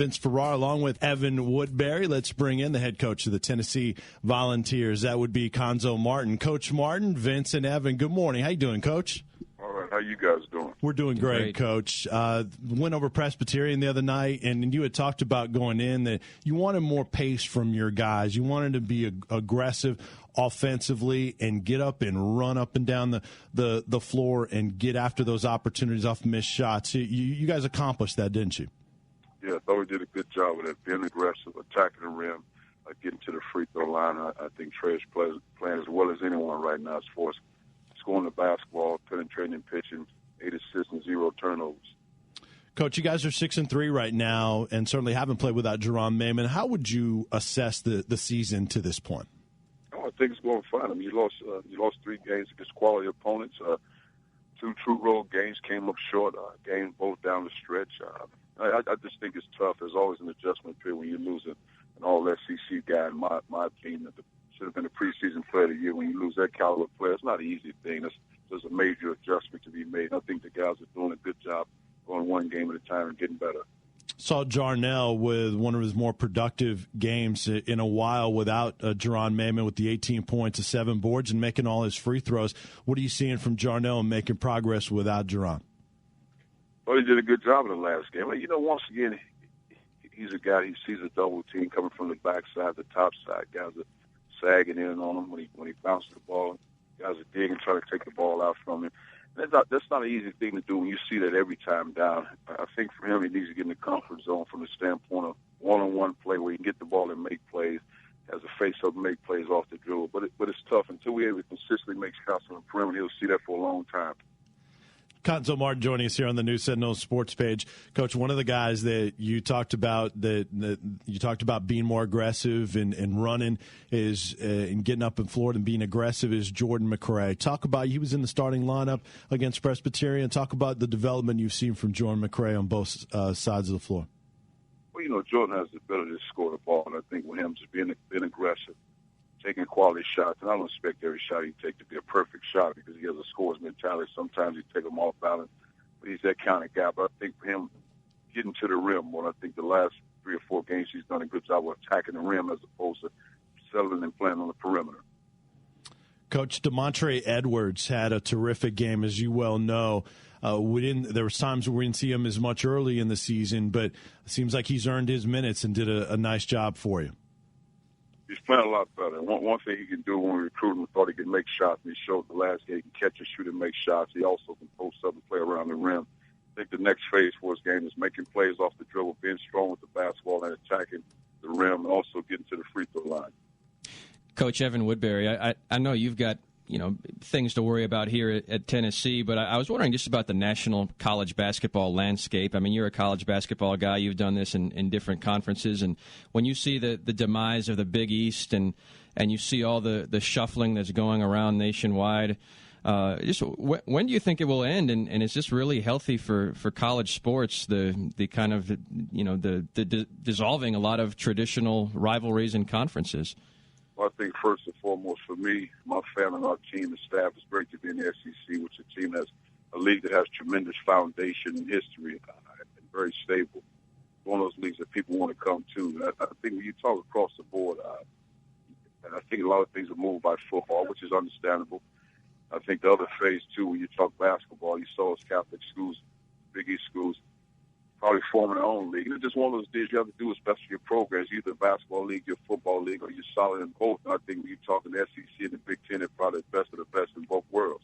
Vince Ferrara along with Evan Woodbery. Let's bring in the head coach of the Tennessee Volunteers. That would be Cuonzo Martin. Coach Martin, Vince, and Evan, good morning. How you doing, Coach? All right. How you guys doing? We're doing great, Coach. Went over Presbyterian the other night, and you had talked about going in that you wanted more pace from your guys. You wanted to be aggressive offensively and get up and run up and down the floor and get after those opportunities off missed shots. You guys accomplished that, didn't you? Yeah, I thought we did a good job of that, being aggressive, attacking the rim, getting to the free throw line. I think Trey's playing as well as anyone right now as far as scoring the basketball, penetrating and pitching, 8 assists and 0 turnovers. Coach, you guys are 6-3 right now and certainly haven't played without Jerron Mayman. How would you assess the season to this point? Oh, I think it's going fine. I mean, you lost 3 games against quality opponents. 2 true road games came up short, games both down the stretch. I just think it's tough. There's always an adjustment period when you lose an all-SEC guy, in my opinion, that should have been a preseason player of the year. When you lose that caliber player, it's not an easy thing. There's a major adjustment to be made. I think the guys are doing a good job going one game at a time and getting better. Saw Jarnell with one of his more productive games in a while without Jerron Mayman with the 18 points, 7 boards, and making all his free throws. What are you seeing from Jarnell and making progress without Jerron? Well, he did a good job in the last game. You know, once again, he's a guy, he sees a double team coming from the backside, the top side. Guys are sagging in on him when he bounces the ball. Guys are digging, trying to take the ball out from him. That's not an easy thing to do when you see that every time down. I think for him, he needs to get in the comfort zone from the standpoint of one-on-one play where he can get the ball and make plays, has a face-up and make plays off the dribble. But it's tough. Until we're able to consistently make shots on the perimeter, he'll see that for a long time. Cuonzo Martin joining us here on the new Sentinel sports page. Coach, one of the guys that you talked about being more aggressive and running is and getting up in Florida and being aggressive is Jordan McRae. Talk about, he was in the starting lineup against Presbyterian. Talk about the development you've seen from Jordan McRae on both sides of the floor. Well, you know, Jordan has the ability to score the ball, and I think with him just being aggressive, taking quality shots, and I don't expect every shot he takes to be a perfect shot because he has a scorer's mentality. Sometimes he take them off balance, but he's that kind of guy. But I think for him getting to the rim, I think the last 3 or 4 games he's done a good job of attacking the rim as opposed to settling and playing on the perimeter. Coach, DeMontre Edwards had a terrific game, as you well know. There was times where we didn't see him as much early in the season, but it seems like he's earned his minutes and did a nice job for you. He's playing a lot better. One thing he can do when we recruited him, thought he could make shots, and he showed the last game he can catch and shoot and make shots. He also can post up and play around the rim. I think the next phase for his game is making plays off the dribble, being strong with the basketball and attacking the rim, and also getting to the free throw line. Coach Evan Woodbery, I know you've got things to worry about here at Tennessee, but I was wondering just about the national college basketball landscape. I mean, you're a college basketball guy. You've done this in different conferences, and when you see the demise of the Big East and you see all the shuffling that's going around nationwide, just when do you think it will end? And is this really healthy for college sports? The kind of the dissolving a lot of traditional rivalries and conferences. Well, I think first and foremost for me, my family, our team, the staff, it's great to be in the SEC, which is a team that's a league that has tremendous foundation and history and very stable. One of those leagues that people want to come to. I think when you talk across the board, and I think a lot of things are moved by football, which is understandable. I think the other phase, too, when you talk basketball, you saw as Catholic schools, Big East schools, probably forming their own league. It's just one of those deals you have to do, especially your programs, either a basketball league, your football league, or you're solid in both. And I think when you're talking the SEC and the Big Ten, they're probably the best of the best in both worlds.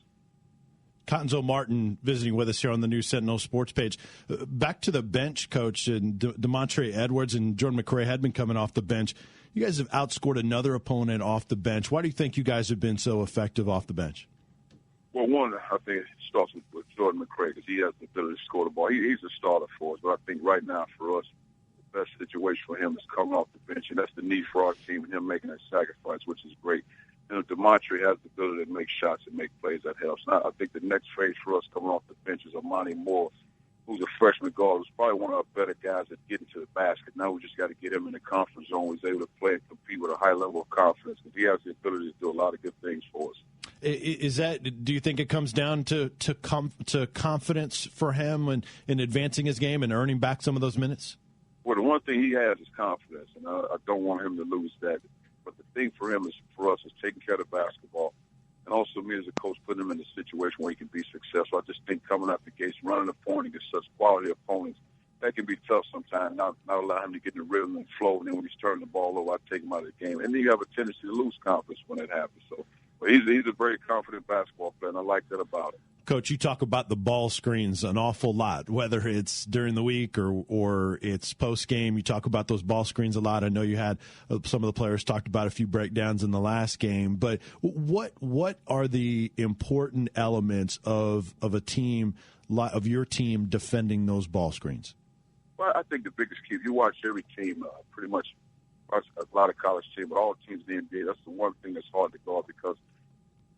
Cuonzo Martin visiting with us here on the new Sentinel sports page. Back to the bench, Coach, and DeMontre Edwards and Jordan McRae had been coming off the bench. You guys have outscored another opponent off the bench. Why do you think you guys have been so effective off the bench? Well, one, I think it starts with Jordan McRae because he has the ability to score the ball. He's a starter for us, but I think right now for us, the best situation for him is coming off the bench, and that's the need for our team and him making that sacrifice, which is great. DeMontre has the ability to make shots and make plays. That helps. Now, I think the next phase for us coming off the bench is Amani Moore, who's a freshman guard, who's probably one of our better guys at getting to the basket. Now we just got to get him in the conference zone. He's able to play and compete with a high level of confidence because he has the ability to do a lot of good things for us. Is that? Do you think it comes down to confidence for him in advancing his game and earning back some of those minutes? Well, the one thing he has is confidence, and I don't want him to lose that. But the thing for him is, for us, is taking care of the basketball. And also me as a coach, putting him in a situation where he can be successful. I just think coming out the gates, running the point against such quality opponents, that can be tough sometimes, not allow him to get in the rhythm and flow. And then when he's turning the ball over, I take him out of the game. And then you have a tendency to lose confidence when that happens. So, but he's a very confident basketball player, and I like that about him. Coach, you talk about the ball screens an awful lot, whether it's during the week or it's post-game. You talk about those ball screens a lot. I know you had some of the players talked about a few breakdowns in the last game. But what are the important elements of a team, of your team, defending those ball screens? Well, I think the biggest key, if you watch every team, pretty much watch a lot of college teams, but all teams in the NBA, that's the one thing that's hard to guard because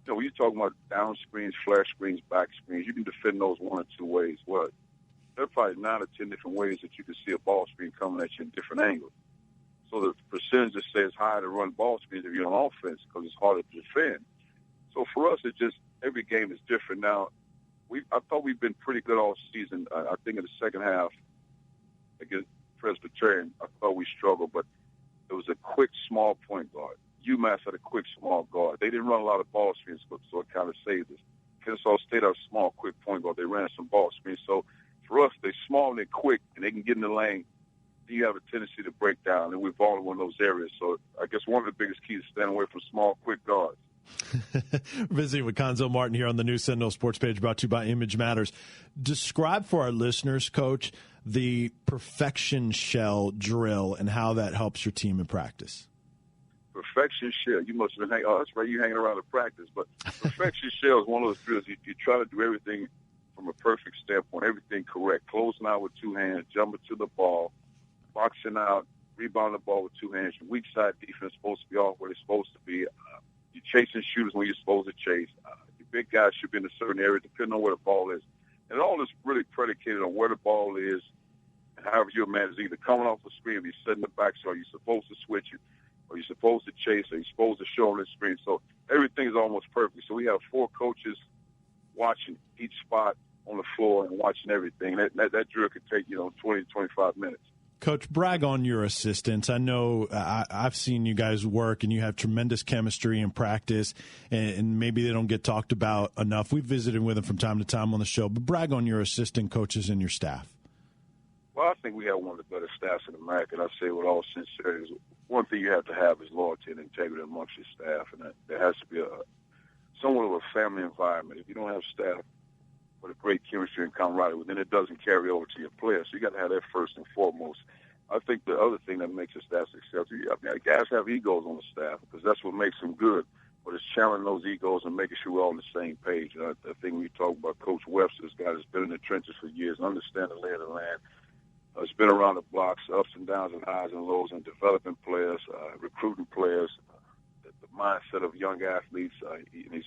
when you're talking about down screens, flash screens, back screens, you can defend those one or two ways. Well, there are probably 9 or 10 different ways that you can see a ball screen coming at you in different angles. So the percentage that says higher to run ball screens if you're on offense because it's harder to defend. So for us, it's just every game is different. Now, I thought we've been pretty good all season. I think in the second half against Presbyterian, I thought we struggled, but it was a quick, small point guard. UMass had a quick, small guard. They didn't run a lot of ball screens, so it kind of saved us. Kennesaw State had a small, quick point guard. They ran some ball screens. So for us, they're small and they're quick, and they can get in the lane. You have a tendency to break down, and we've all in one of those areas. So I guess one of the biggest keys is staying away from small, quick guards. Visiting with Cuonzo Martin here on the New Sentinel Sports Page, brought to you by Image Matters. Describe for our listeners, Coach, the perfection shell drill and how that helps your team in practice. Perfection shell. You must have been hanging. Oh, that's right. You hanging around at practice. But perfection shell is one of those drills. You try to do everything from a perfect standpoint, everything correct. Closing out with 2 hands, jumping to the ball, boxing out, rebounding the ball with 2 hands. Your weak side defense is supposed to be off where they're supposed to be. You're chasing shooters when you're supposed to chase. Your big guys should be in a certain area depending on where the ball is. And all is really predicated on where the ball is. And however your man is either coming off the screen, or you're setting the back, so are you supposed to switch it? Or you're supposed to chase, or you're supposed to show on the screen. So everything is almost perfect. So we have 4 coaches watching each spot on the floor and watching everything. That drill could take, 20 to 25 minutes. Coach, brag on your assistants. I know I've seen you guys work, and you have tremendous chemistry in practice, and maybe they don't get talked about enough. We've visited with them from time to time on the show, but brag on your assistant coaches and your staff. Well, I think we have one of the better staffs in America, and I say with all sincerity, one thing you have to have is loyalty and integrity amongst your staff, and there has to be somewhat of a family environment. If you don't have staff with a great chemistry and camaraderie, then it doesn't carry over to your players. So you got to have that first and foremost. I think the other thing that makes a staff successful, guys have egos on the staff because that's what makes them good. But it's challenging those egos and making sure we're all on the same page. I think when you talk about Coach Webster, this guy that's been in the trenches for years and understands the lay of the land. It's been around the blocks, ups and downs and highs and lows, and developing players, recruiting players, the mindset of young athletes. He was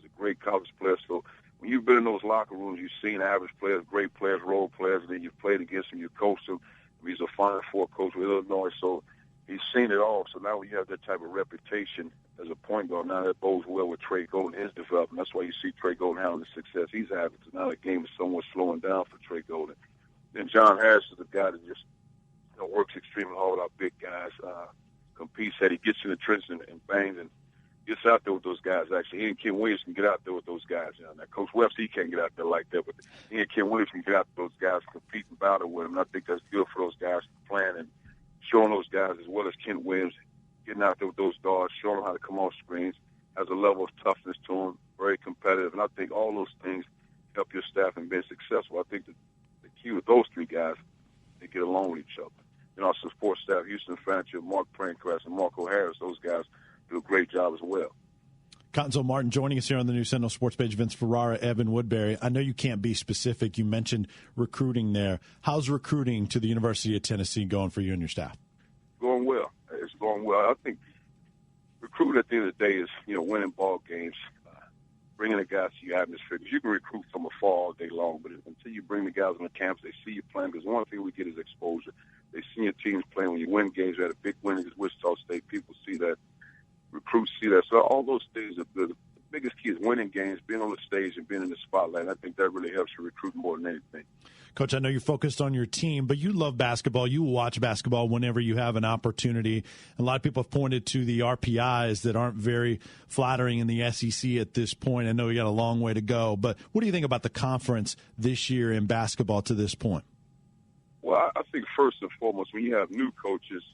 a great college player. So when you've been in those locker rooms, you've seen average players, great players, role players, and then you've played against them, you've coached them. He's a Final Four coach with Illinois, so he's seen it all. So now when you have that type of reputation as a point guard, now that bodes well with Trey Golden, his development. That's why you see Trey Golden having the success he's having. So now the game is somewhat slowing down for Trey Golden. Then John Harris is the guy that just works extremely hard with our big guys, competes that he gets in the trenches and bangs and gets out there with those guys. Actually, he and Ken Williams can get out there with those guys. Now, Coach Webster, he can't get out there like that, but he and Ken Williams can get out there with those guys, compete and battle with them. And I think that's good for those guys playing and showing those guys, as well as Ken Williams, getting out there with those guards, showing them how to come off screens, has a level of toughness to them, very competitive. And I think all those things help your staff in being successful. I think the key with those 3 guys, they get along with each other. Our support staff, Houston Fancher, Mark Prancrest, and Marco Harris, those guys do a great job as well. Cuonzo Martin joining us here on the New Sentinel Sports Page. Vince Ferrara, Evan Woodbery. I know you can't be specific. You mentioned recruiting there. How's recruiting to the University of Tennessee going for you and your staff? Going well. It's going well. I think recruiting at the end of the day is, winning ball games, bringing the guys to your atmosphere. Because you can recruit from afar all day long, but until you bring the guys on the campus, they see you playing. Because one thing we get is exposure. They see your teams playing. When you win games, you had a big win against Wichita State. People see that. Recruits see that. So all those things are good. The biggest key is winning games, being on the stage, and being in the spotlight. I think that really helps you recruit more than anything. Coach, I know you're focused on your team, but you love basketball. You watch basketball whenever you have an opportunity. A lot of people have pointed to the RPIs that aren't very flattering in the SEC at this point. I know you got a long way to go, but what do you think about the conference this year in basketball to this point? Well, I think first and foremost, when you have new coaches,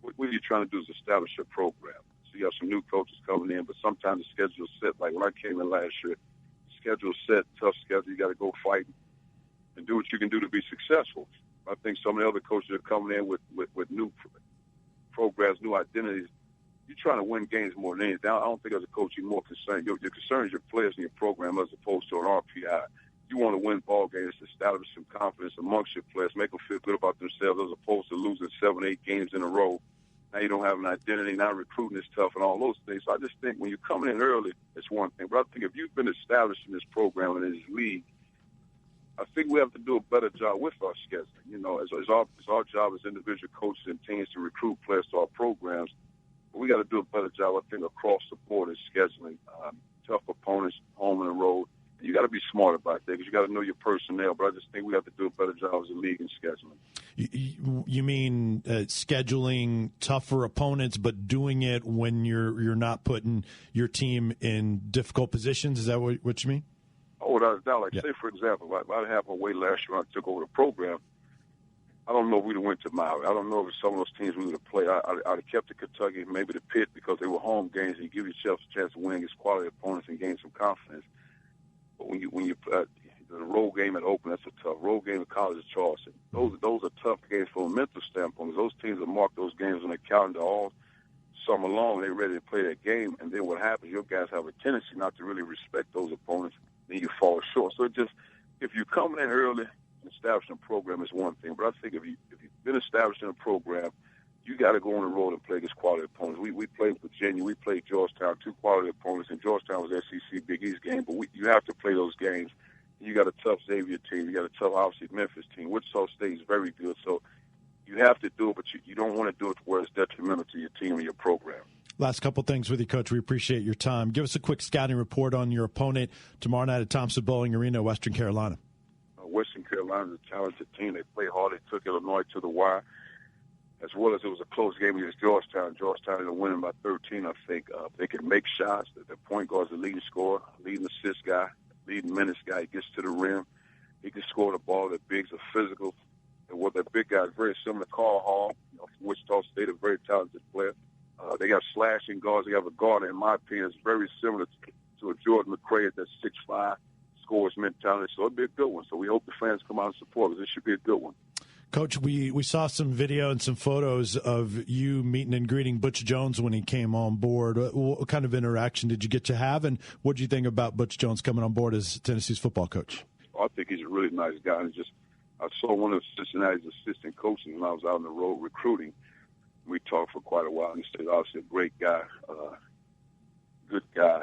what you're trying to do is establish your program. So you have some new coaches coming in, but sometimes the schedule's set. Like when I came in last year, the schedule's set, tough schedule. You got to go fight and do what you can do to be successful. I think some of the other coaches are coming in with new programs, new identities. You're trying to win games more than anything. I don't think as a coach you're more concerned. Your concern is your players and your program as opposed to an RPI. You want to win ball games, establish some confidence amongst your players, make them feel good about themselves as opposed to losing 7, 8 games in a row. Now you don't have an identity. Now recruiting is tough and all those things. So I just think when you're coming in early, it's one thing. But I think if you've been established in this program and in this league, I think we have to do a better job with our scheduling. You know, it's our job as individual coaches and teams to recruit players to our programs. But we got to do a better job, I think, across the board in scheduling. Tough opponents, home and the road. And you got to be smart about that because you got to know your personnel. But I just think we have to do a better job as a league in scheduling. You mean scheduling tougher opponents, but doing it when you're not putting your team in difficult positions? Is that what you mean? Oh, without a doubt. Like, say, for example, what happened away last year when I took over the program, I don't know if we'd have went to Maui. I don't know if some of those teams we would have played. I'd have kept the Kentucky, maybe the Pitt, because they were home games, and you give yourself a chance to win against quality opponents and gain some confidence. But when you the road game at Oakland, that's a tough. Road game at College of Charleston. Those are tough games from a mental standpoint. Those teams have marked those games on their calendar all summer long. They're ready to play that game, and then what happens, your guys have a tendency not to really respect those opponents. Then you fall short. So if you're coming in early and establishing a program is one thing, but I think if you've been established in a program, you got to go on the road and play against quality opponents. We played Virginia, we played Georgetown, 2 quality opponents, and Georgetown was SEC Big East game. But you have to play those games. You got a tough Xavier team, you got a tough, obviously, Memphis team. Wichita State is very good, so you have to do it, but you don't want to do it to where it's detrimental to your team and your program. Last couple things with you, Coach. We appreciate your time. Give us a quick scouting report on your opponent tomorrow night at Thompson-Boling Arena, Western Carolina. Western Carolina is a talented team. They play hard. They took Illinois to the wire, as well as it was a close game against Georgetown. Georgetown ended up winning by 13, I think. They can make shots. The point guard is the leading scorer, leading assist guy, leading minutes guy. He gets to the rim. He can score the ball. Their bigs are physical. And what their big guy is very similar to Carl Hall, from Wichita State, a very talented player. They got slashing guards. They have a guard, in my opinion, is very similar to a Jordan McRae that's 6'5", scores mentality. So it'll be a good one. So we hope the fans come out and support us. It should be a good one. Coach, we saw some video and some photos of you meeting and greeting Butch Jones when he came on board. What kind of interaction did you get to have, and what did you think about Butch Jones coming on board as Tennessee's football coach? I think he's a really nice guy. And I saw one of Cincinnati's assistant coaches when I was out on the road recruiting. We talked for quite a while. He said, obviously, a great guy, good guy.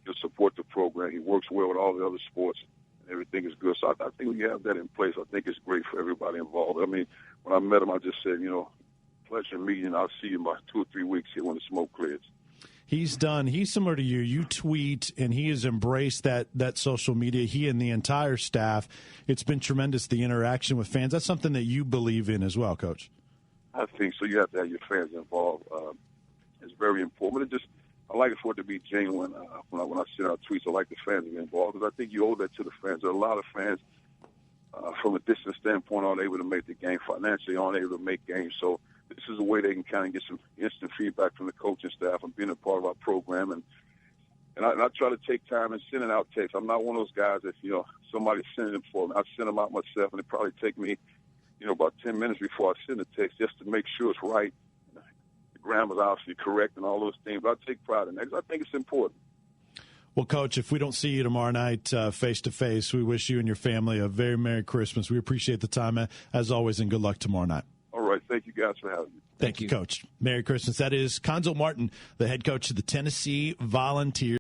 He'll support the program. He works well with all the other sports. Everything is good. So I think when you have that in place, I think it's great for everybody involved. I mean, when I met him, I just said, pleasure meeting. I'll see you in about 2 or 3 weeks here when the smoke clears. He's similar to you. You tweet, and he has embraced that social media, he and the entire staff. It's been tremendous, the interaction with fans. That's something that you believe in as well, Coach. I think so. You have to have your fans involved. It's very important. But I like it for it to be genuine. When I send out tweets, I like the fans to be involved because I think you owe that to the fans. There are a lot of fans, from a distance standpoint, aren't able to make the game. Financially, aren't able to make games. So this is a way they can kind of get some instant feedback from the coaching staff and being a part of our program. And I try to take time and sending out texts. I'm not one of those guys that, somebody's sending them for me. I send them out myself, and it probably take me, about 10 minutes before I send the text just to make sure it's right. The grammar's obviously correct and all those things. But I take pride in that because I think it's important. Well, Coach, if we don't see you tomorrow night face-to-face, we wish you and your family a very Merry Christmas. We appreciate the time, as always, and good luck tomorrow night. All right. Thank you guys for having me. Thank you, Coach. Merry Christmas. That is Cuonzo Martin, the head coach of the Tennessee Volunteers.